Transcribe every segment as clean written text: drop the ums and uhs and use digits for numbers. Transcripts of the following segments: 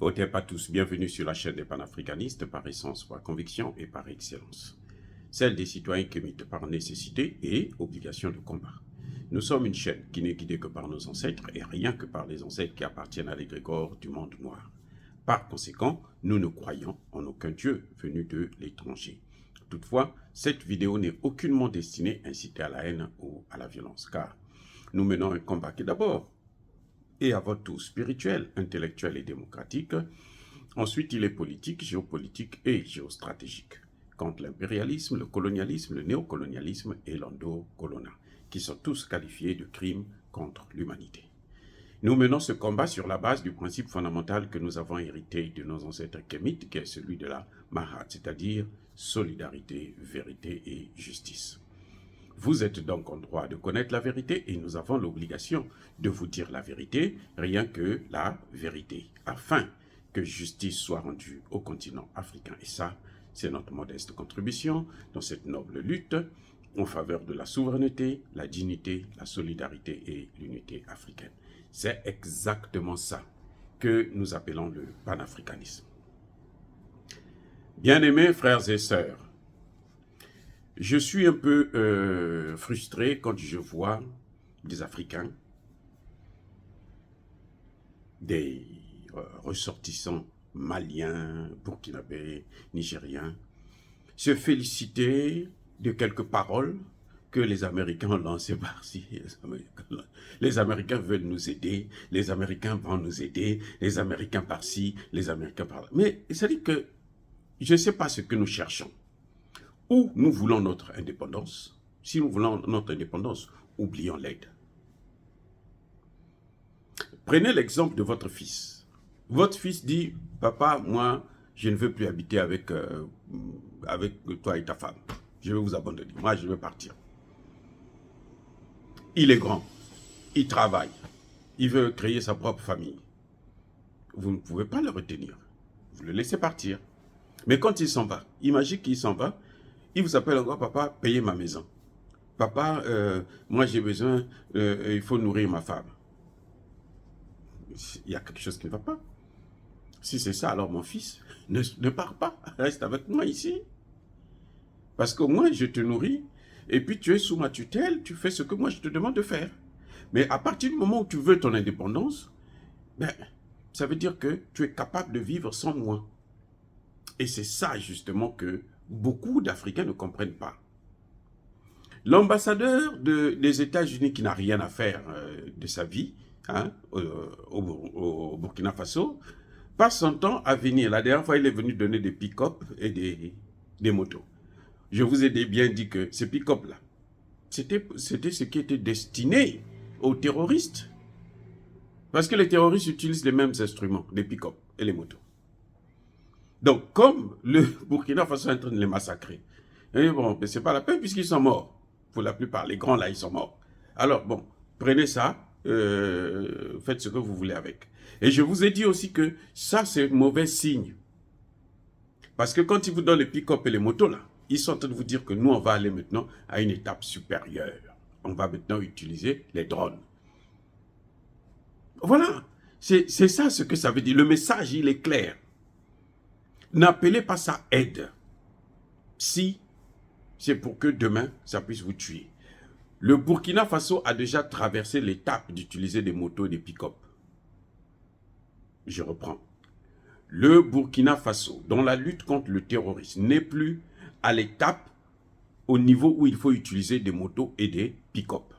Hôtep à tous, bienvenue sur la chaîne des panafricanistes par essence, par conviction et par excellence. Celle des citoyens kémites par nécessité et obligation de combat. Nous sommes une chaîne qui n'est guidée que par nos ancêtres et rien que par les ancêtres qui appartiennent à l'égrégore du monde noir. Par conséquent, nous ne croyons en aucun Dieu venu de l'étranger. Toutefois, cette vidéo n'est aucunement destinée à inciter à la haine ou à la violence, car nous menons un combat qui d'abord et avant tout spirituel, intellectuel et démocratique. Ensuite, il est politique, géopolitique et géostratégique, contre l'impérialisme, le colonialisme, le néocolonialisme et l'endocolona, qui sont tous qualifiés de crimes contre l'humanité. Nous menons ce combat sur la base du principe fondamental que nous avons hérité de nos ancêtres kémites, qui est celui de la Mahat, c'est-à-dire solidarité, vérité et justice. Vous êtes donc en droit de connaître la vérité et nous avons l'obligation de vous dire la vérité, rien que la vérité, afin que justice soit rendue au continent africain. Et ça, c'est notre modeste contribution dans cette noble lutte en faveur de la souveraineté, la dignité, la solidarité et l'unité africaine. C'est exactement ça que nous appelons le panafricanisme. Bien-aimés frères et sœurs, je suis un peu frustré quand je vois des Africains, des ressortissants maliens, burkinabés, nigériens, se féliciter de quelques paroles que les Américains ont lancées par-ci. Les Américains veulent nous aider, les Américains vont nous aider, les Américains par-ci, les Américains par-là. Mais ça dit que je ne sais pas ce que nous cherchons. Ou nous voulons notre indépendance. Si nous voulons notre indépendance, oublions l'aide. Prenez l'exemple de votre fils. Votre fils dit, papa, moi, je ne veux plus habiter avec toi et ta femme. Je vais vous abandonner. Moi, je vais partir. Il est grand. Il travaille. Il veut créer sa propre famille. Vous ne pouvez pas le retenir. Vous le laissez partir. Mais quand il s'en va, imagine qu'il s'en va, il vous appelle encore, papa, payez ma maison. Papa, moi j'ai besoin, il faut nourrir ma femme. Il y a quelque chose qui ne va pas. Si c'est ça, alors mon fils, ne pars pas, reste avec moi ici. Parce que moi, je te nourris, et puis tu es sous ma tutelle, tu fais ce que moi je te demande de faire. Mais à partir du moment où tu veux ton indépendance, ben, ça veut dire que tu es capable de vivre sans moi. Et c'est ça justement que beaucoup d'Africains ne comprennent pas. L'ambassadeur des États-Unis qui n'a rien à faire de sa vie hein, au Burkina Faso passe son temps à venir. La dernière fois, il est venu donner des pick-up et des motos. Je vous ai bien dit que ces pick-up-là, c'était ce qui était destiné aux terroristes. Parce que les terroristes utilisent les mêmes instruments, les pick-up et les motos. Donc, comme le Burkina Faso est en train de les massacrer, et bon, ce n'est pas la peine puisqu'ils sont morts. Pour la plupart, les grands là, ils sont morts. Alors, bon, prenez ça, faites ce que vous voulez avec. Et je vous ai dit aussi que ça, c'est mauvais signe. Parce que quand ils vous donnent les pick-up et les motos là, ils sont en train de vous dire que nous, on va aller maintenant à une étape supérieure. On va maintenant utiliser les drones. Voilà, c'est ça ce que ça veut dire. Le message, il est clair. N'appelez pas ça aide, si c'est pour que demain, ça puisse vous tuer. Le Burkina Faso a déjà traversé l'étape d'utiliser des motos et des pick-up. Je reprends. Le Burkina Faso, dans la lutte contre le terrorisme, n'est plus à l'étape au niveau où il faut utiliser des motos et des pick-up.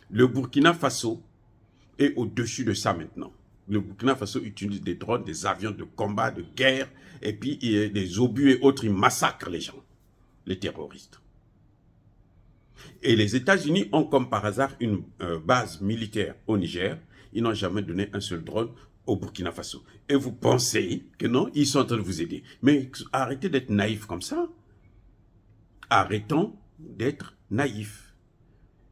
Le Burkina Faso est au-dessus de ça maintenant. Le Burkina Faso utilise des drones, des avions de combat, de guerre, et puis des obus et autres, ils massacrent les gens, les terroristes. Et les États-Unis ont comme par hasard une base militaire au Niger. Ils n'ont jamais donné un seul drone au Burkina Faso. Et vous pensez que non, ils sont en train de vous aider. Mais arrêtez d'être naïfs comme ça. Arrêtons d'être naïfs.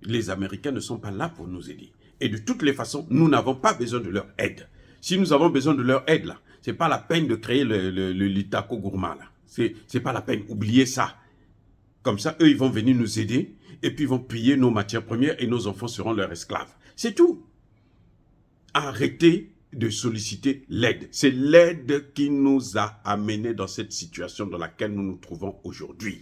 Les Américains ne sont pas là pour nous aider. Et de toutes les façons, nous n'avons pas besoin de leur aide. Si nous avons besoin de leur aide, là, ce n'est pas la peine de créer le Litako Gourma, là. C'est pas la peine, oubliez ça. Comme ça, eux, ils vont venir nous aider, et puis ils vont piller nos matières premières, et nos enfants seront leurs esclaves. C'est tout. Arrêtez de solliciter l'aide. C'est l'aide qui nous a amenés dans cette situation dans laquelle nous nous trouvons aujourd'hui.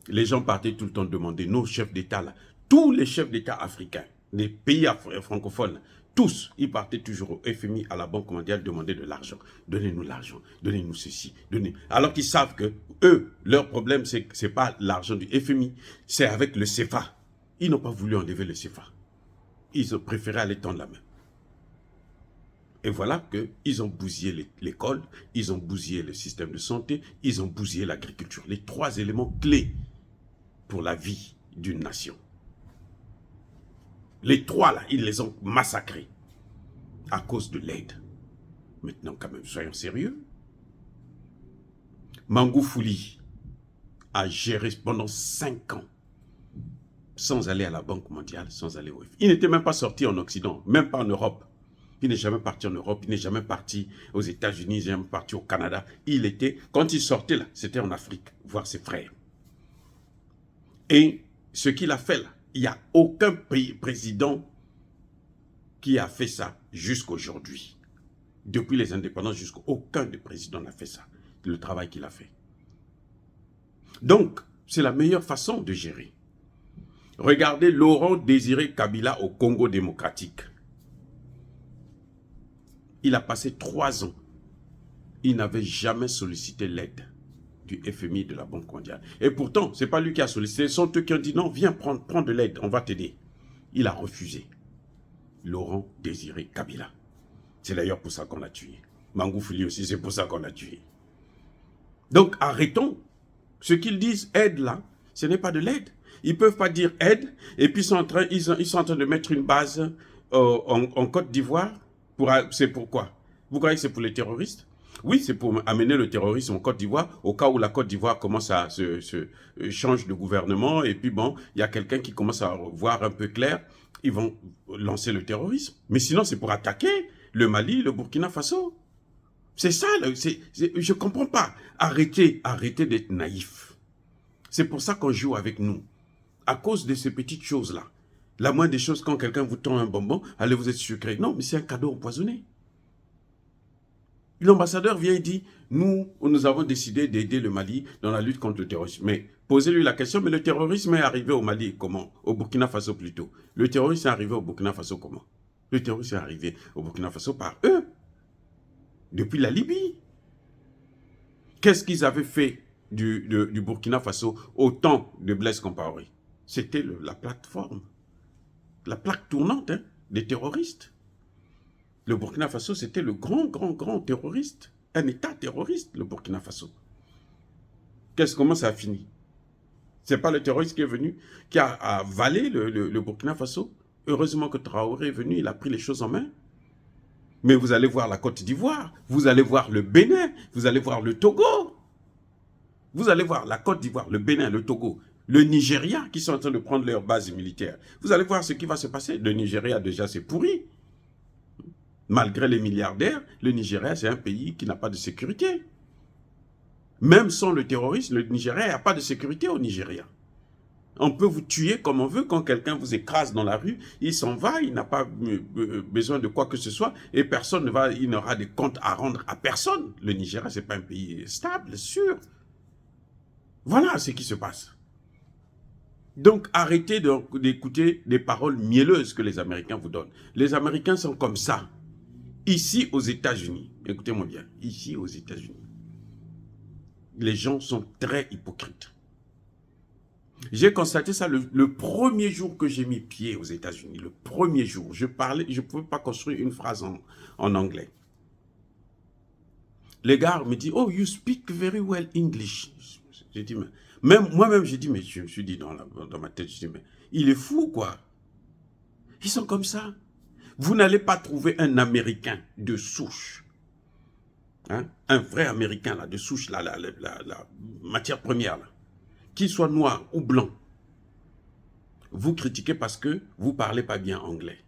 Les gens partaient tout le temps demander, nos chefs d'État, là, tous les chefs d'État africains, des pays francophones, tous, ils partaient toujours au FMI, à la Banque mondiale, demander de l'argent. Donnez-nous l'argent, donnez-nous ceci, donnez. Alors qu'ils savent que eux, leur problème, c'est que ce n'est pas l'argent du FMI, c'est avec le CFA. Ils n'ont pas voulu enlever le CFA. Ils ont préféré aller tendre la main. Et voilà qu'ils ont bousillé l'école, ils ont bousillé le système de santé, ils ont bousillé l'agriculture. Les trois éléments clés pour la vie d'une nation. Les trois, là, ils les ont massacrés à cause de l'aide. Maintenant, quand même, soyons sérieux. Magufuli a géré pendant 5 ans sans aller à la Banque mondiale, sans aller au FMI. Il n'était même pas sorti en Occident, même pas en Europe. Il n'est jamais parti en Europe, il n'est jamais parti aux États-Unis, il n'est jamais parti au Canada. Il était, quand il sortait là, c'était en Afrique, voir ses frères. Et ce qu'il a fait là, il n'y a aucun président qui a fait ça jusqu'aujourd'hui. Depuis les indépendances jusqu'à aucun des présidents n'a fait ça, le travail qu'il a fait. Donc, c'est la meilleure façon de gérer. Regardez Laurent Désiré Kabila au Congo démocratique. Il a passé 3 ans. Il n'avait jamais sollicité l'aide du FMI, de la Banque mondiale. Et pourtant, ce n'est pas lui qui a sollicité. Ce sont eux qui ont dit non, viens prendre de l'aide, on va t'aider. Il a refusé. Laurent Désiré Kabila. C'est d'ailleurs pour ça qu'on l'a tué. Magufuli aussi, c'est pour ça qu'on l'a tué. Donc arrêtons. Ce qu'ils disent aide là, ce n'est pas de l'aide. Ils ne peuvent pas dire aide et puis ils sont en train de mettre une base en Côte d'Ivoire. C'est pourquoi? Vous croyez que c'est pour les terroristes? Oui, c'est pour amener le terrorisme en Côte d'Ivoire, au cas où la Côte d'Ivoire commence à change de gouvernement, et puis bon, il y a quelqu'un qui commence à voir un peu clair, ils vont lancer le terrorisme. Mais sinon, c'est pour attaquer le Mali, le Burkina Faso. C'est ça, je ne comprends pas. Arrêtez d'être naïf. C'est pour ça qu'on joue avec nous. À cause de ces petites choses-là. La moindre des choses, quand quelqu'un vous tend un bonbon, allez, vous êtes sucré. Non, mais c'est un cadeau empoisonné. L'ambassadeur vient et dit, nous avons décidé d'aider le Mali dans la lutte contre le terrorisme. Mais posez-lui la question, mais le terrorisme est arrivé au Mali comment? Au Burkina Faso plutôt. Le terrorisme est arrivé au Burkina Faso comment? Le terrorisme est arrivé au Burkina Faso par eux. Depuis la Libye. Qu'est-ce qu'ils avaient fait du Burkina Faso au temps de Blaise Compaoré? C'était la plateforme. La plaque tournante des terroristes. Le Burkina Faso, c'était le grand terroriste. Un État terroriste, le Burkina Faso. Comment ça a fini? Ce n'est pas le terroriste qui est venu, qui a avalé le Burkina Faso. Heureusement que Traoré est venu, il a pris les choses en main. Mais vous allez voir la Côte d'Ivoire, vous allez voir le Bénin, vous allez voir le Togo. Vous allez voir la Côte d'Ivoire, le Bénin, le Togo, le Nigeria qui sont en train de prendre leur base militaire. Vous allez voir ce qui va se passer. Le Nigeria déjà c'est pourri. Malgré les milliardaires, le Nigeria c'est un pays qui n'a pas de sécurité. Même sans le terrorisme, le Nigeria n'a pas de sécurité au Nigeria. On peut vous tuer comme on veut. Quand quelqu'un vous écrase dans la rue, il s'en va, il n'a pas besoin de quoi que ce soit et personne il n'aura des comptes à rendre à personne. Le Nigeria, ce n'est pas un pays stable, sûr. Voilà ce qui se passe. Donc, arrêtez d'écouter des paroles mielleuses que les Américains vous donnent. Les Américains sont comme ça. Ici, aux États-Unis, écoutez-moi bien, ici, aux États-Unis, les gens sont très hypocrites. J'ai constaté ça le premier jour que j'ai mis pied aux États-Unis. Le premier jour, je ne pouvais pas construire une phrase en anglais. Les gars me disent, oh, you speak very well English. J'ai dit, moi-même, j'ai dit, mais je me suis dit dans ma tête, je dis, mais il est fou, quoi. Ils sont comme ça. Vous n'allez pas trouver un Américain de souche. Hein, un vrai Américain là, de souche, là, la matière première, là, qu'il soit noir ou blanc. Vous critiquez parce que vous ne parlez pas bien anglais.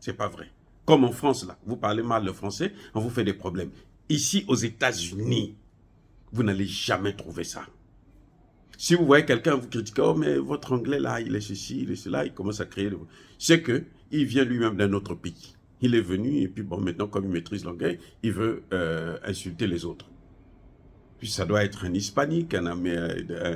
Ce n'est pas vrai. Comme en France, là, vous parlez mal le français, on vous fait des problèmes. Ici, aux États-Unis, vous n'allez jamais trouver ça. Si vous voyez quelqu'un vous critiquer, oh mais votre anglais là, il est ceci, il est cela, il commence à créer... C'est qu'il vient lui-même d'un autre pays. Il est venu et puis bon, maintenant, comme il maîtrise l'anglais, il veut insulter les autres. Puis ça doit être un hispanique, un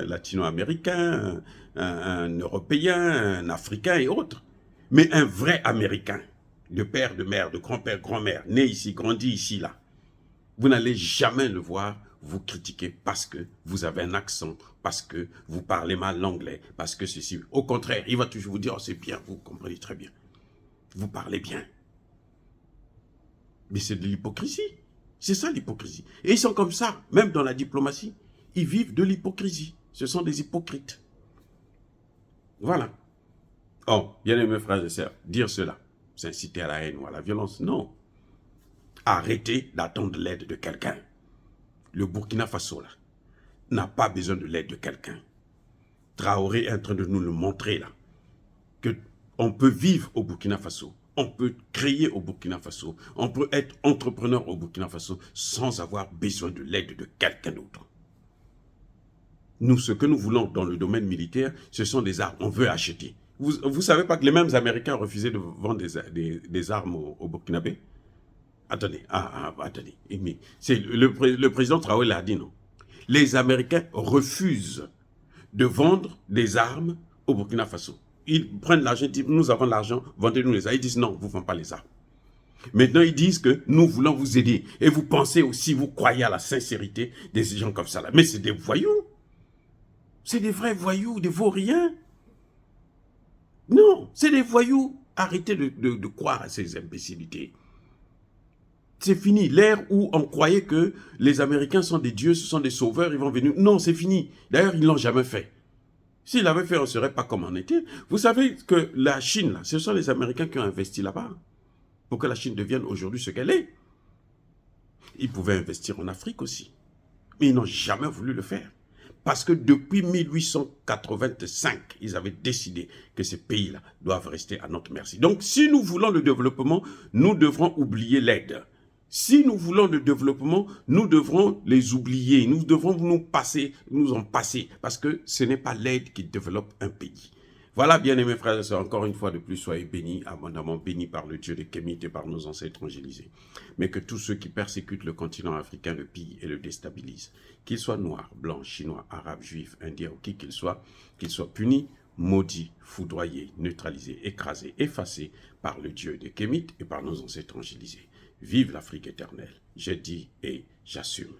latino-américain, un européen, un africain et autres. Mais un vrai américain, de père, de mère, de grand-père, grand-mère, né ici, grandi ici, là. Vous n'allez jamais le voir vous critiquer parce que vous avez un accent, parce que vous parlez mal l'anglais, parce que ceci. Au contraire, il va toujours vous dire, oh, c'est bien, vous comprenez très bien. Vous parlez bien. Mais c'est de l'hypocrisie. C'est ça l'hypocrisie. Et ils sont comme ça, même dans la diplomatie. Ils vivent de l'hypocrisie. Ce sont des hypocrites. Voilà. Oh, bien aimés frères et sœurs, dire cela, c'est inciter à la haine ou à la violence. Non. Arrêtez d'attendre l'aide de quelqu'un. Le Burkina Faso, là, n'a pas besoin de l'aide de quelqu'un. Traoré est en train de nous le montrer, là, qu'on peut vivre au Burkina Faso. On peut créer au Burkina Faso. On peut être entrepreneur au Burkina Faso sans avoir besoin de l'aide de quelqu'un d'autre. Nous, ce que nous voulons dans le domaine militaire, ce sont des armes. On veut acheter. Vous savez pas que les mêmes Américains refusaient de vendre des armes au Burkinabé? Attendez, attendez. Le président Traoré l'a dit, non? Les Américains refusent de vendre des armes au Burkina Faso. Ils prennent l'argent, ils disent, nous avons l'argent, vendez-nous les armes. Ils disent, non, vous ne vendez pas les armes. Maintenant, ils disent que nous voulons vous aider. Et vous pensez aussi, vous croyez à la sincérité des gens comme ça. Là. Mais c'est des voyous. C'est des vrais voyous, des vauriens. Non, c'est des voyous. Arrêtez de croire à ces imbécilités. C'est fini. L'ère où on croyait que les Américains sont des dieux, ce sont des sauveurs, ils vont venir. Non, c'est fini. D'ailleurs, ils ne l'ont jamais fait. S'ils l'avaient fait, on ne serait pas comme on était. Vous savez que la Chine, là, ce sont les Américains qui ont investi là-bas pour que la Chine devienne aujourd'hui ce qu'elle est. Ils pouvaient investir en Afrique aussi. Mais ils n'ont jamais voulu le faire. Parce que depuis 1885, ils avaient décidé que ces pays-là doivent rester à notre merci. Donc, si nous voulons le développement, nous devrons oublier l'aide. Si nous voulons le développement, nous devrons les oublier. Nous devrons nous en passer. Parce que ce n'est pas l'aide qui développe un pays. Voilà, bien-aimés frères et sœurs, encore une fois de plus, soyez bénis, abondamment bénis par le Dieu de Kémit et par nos ancêtres évangélisés. Mais que tous ceux qui persécutent le continent africain le pillent et le déstabilisent, qu'ils soient noirs, blancs, chinois, arabes, juifs, indiens ou qui qu'ils soient punis, maudits, foudroyés, neutralisés, écrasés, effacés par le Dieu de Kémit et par nos ancêtres évangélisés. Vive l'Afrique éternelle, j'ai dit et j'assume.